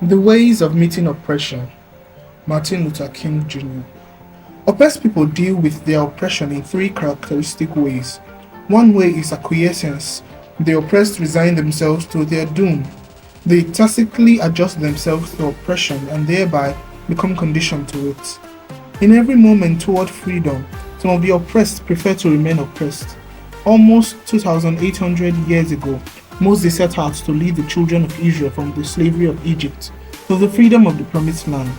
The ways of meeting oppression. Martin Luther King Jr. Oppressed people deal with their oppression in three characteristic ways. One way is acquiescence. The oppressed resign themselves to their doom. They tacitly adjust themselves to oppression and thereby become conditioned to it. In every moment toward freedom, some of the oppressed prefer to remain oppressed. Almost 2,800 years ago, Moses set out to lead the children of Israel from the slavery of Egypt to the freedom of the Promised Land.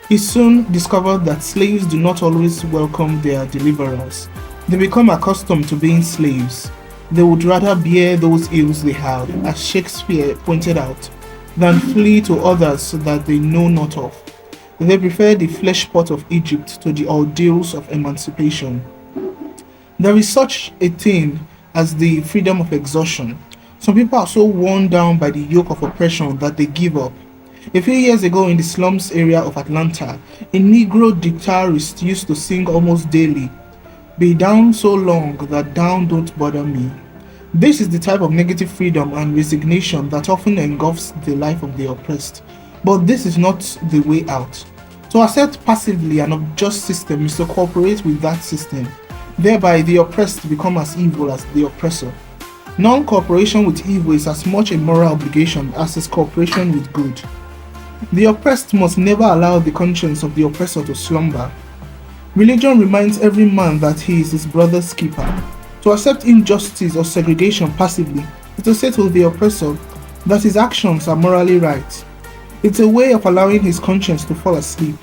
He soon discovered that slaves do not always welcome their deliverers. They become accustomed to being slaves. They would rather bear those ills they have, as Shakespeare pointed out, than flee to others that they know not of. They prefer the flesh pot of Egypt to the ordeals of emancipation. There is such a thing as the freedom of exhaustion. Some people are so worn down by the yoke of oppression that they give up. A few years ago in the slums area of Atlanta, a Negro guitarist used to sing almost daily, "Be down so long that down don't bother me." This is the type of negative freedom and resignation that often engulfs the life of the oppressed. But this is not the way out. To accept passively an unjust system is to cooperate with that system. Thereby, the oppressed become as evil as the oppressor. Non-cooperation with evil is as much a moral obligation as is cooperation with good. The oppressed must never allow the conscience of the oppressor to slumber. Religion reminds every man that he is his brother's keeper. To accept injustice or segregation passively is to say to the oppressor that his actions are morally right. It's a way of allowing his conscience to fall asleep.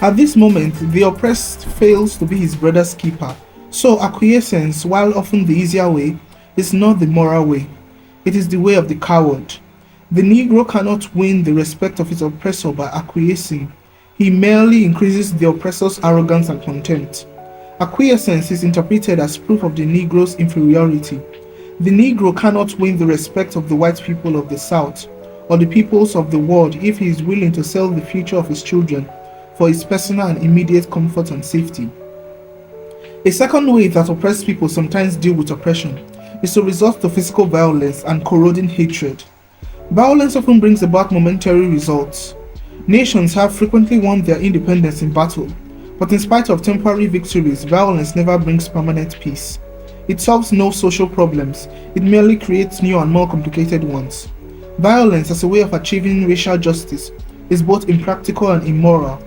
At this moment, the oppressed fails to be his brother's keeper, so acquiescence, while often the easier way, is not the moral way. It is the way of the coward. The Negro cannot win the respect of his oppressor by acquiescing. He merely increases the oppressor's arrogance and contempt. Acquiescence is interpreted as proof of the Negro's inferiority. The Negro cannot win the respect of the white people of the South or the peoples of the world if he is willing to sell the future of his children for his personal and immediate comfort and safety. A second way that oppressed people sometimes deal with oppression is to resort to physical violence and corroding hatred. Violence often brings about momentary results. Nations have frequently won their independence in battle, but in spite of temporary victories, violence never brings permanent peace. It solves no social problems, it merely creates new and more complicated ones. Violence as a way of achieving racial justice is both impractical and immoral.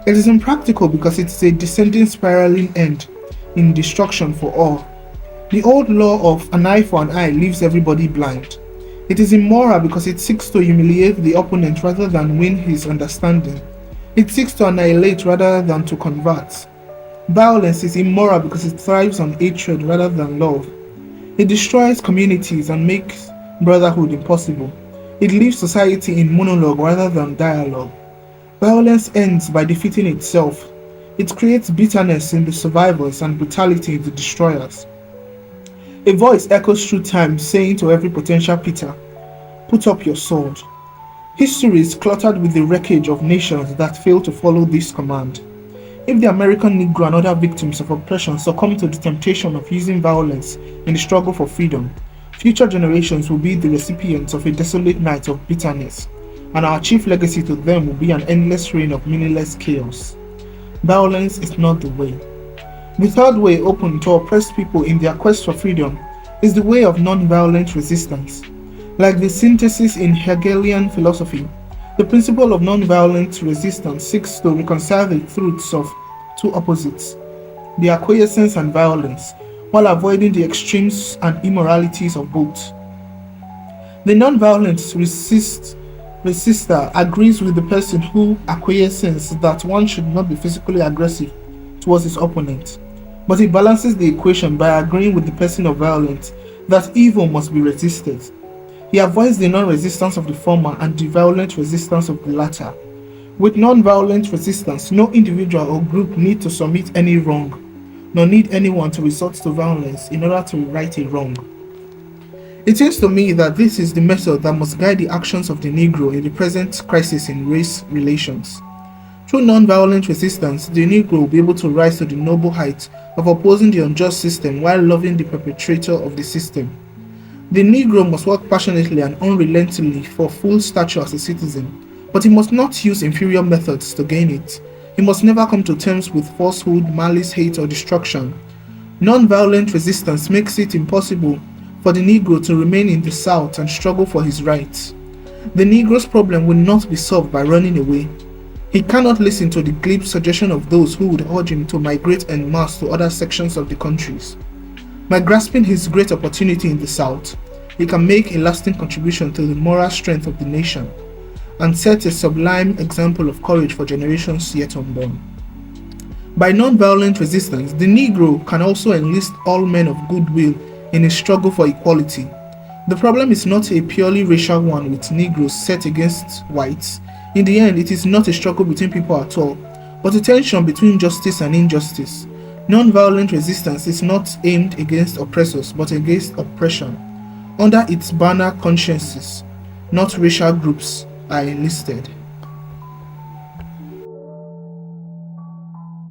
It is impractical because it is a descending spiraling end in destruction for all. The old law of an eye for an eye leaves everybody blind. It is immoral because it seeks to humiliate the opponent rather than win his understanding. It seeks to annihilate rather than to convert. Violence is immoral because it thrives on hatred rather than love. It destroys communities and makes brotherhood impossible. It leaves society in monologue rather than dialogue. Violence ends by defeating itself. It creates bitterness in the survivors and brutality in the destroyers. A voice echoes through time saying to every potential Peter, "Put up your sword." History is cluttered with the wreckage of nations that fail to follow this command. If the American Negro and other victims of oppression succumb to the temptation of using violence in the struggle for freedom, future generations will be the recipients of a desolate night of bitterness, and our chief legacy to them will be an endless reign of meaningless chaos. Violence is not the way. The third way open to oppressed people in their quest for freedom is the way of non-violent resistance. Like the synthesis in Hegelian philosophy, the principle of non-violent resistance seeks to reconcile the truths of two opposites, the acquiescence and violence, while avoiding the extremes and immoralities of both. The non-violent resister agrees with the person who acquiesces that one should not be physically aggressive towards his opponent, but he balances the equation by agreeing with the person of violence that evil must be resisted. He avoids the non-resistance of the former and the violent resistance of the latter. With non-violent resistance, no individual or group need to submit any wrong, nor need anyone to resort to violence in order to right a wrong. It seems to me that this is the method that must guide the actions of the Negro in the present crisis in race relations. Through non-violent resistance, the Negro will be able to rise to the noble height of opposing the unjust system while loving the perpetrator of the system. The Negro must work passionately and unrelentingly for full stature as a citizen, but he must not use inferior methods to gain it. He must never come to terms with falsehood, malice, hate, or destruction. Non-violent resistance makes it impossible for the Negro to remain in the South and struggle for his rights. The Negro's problem will not be solved by running away. He cannot listen to the glib suggestion of those who would urge him to migrate en masse to other sections of the countries. By grasping his great opportunity in the South, he can make a lasting contribution to the moral strength of the nation and set a sublime example of courage for generations yet unborn. By non-violent resistance, the Negro can also enlist all men of goodwill in a struggle for equality. The problem is not a purely racial one with Negroes set against whites. In the end, it is not a struggle between people at all, but a tension between justice and injustice. Non-violent resistance is not aimed against oppressors, but against oppression. Under its banner, consciences, not racial groups, are enlisted.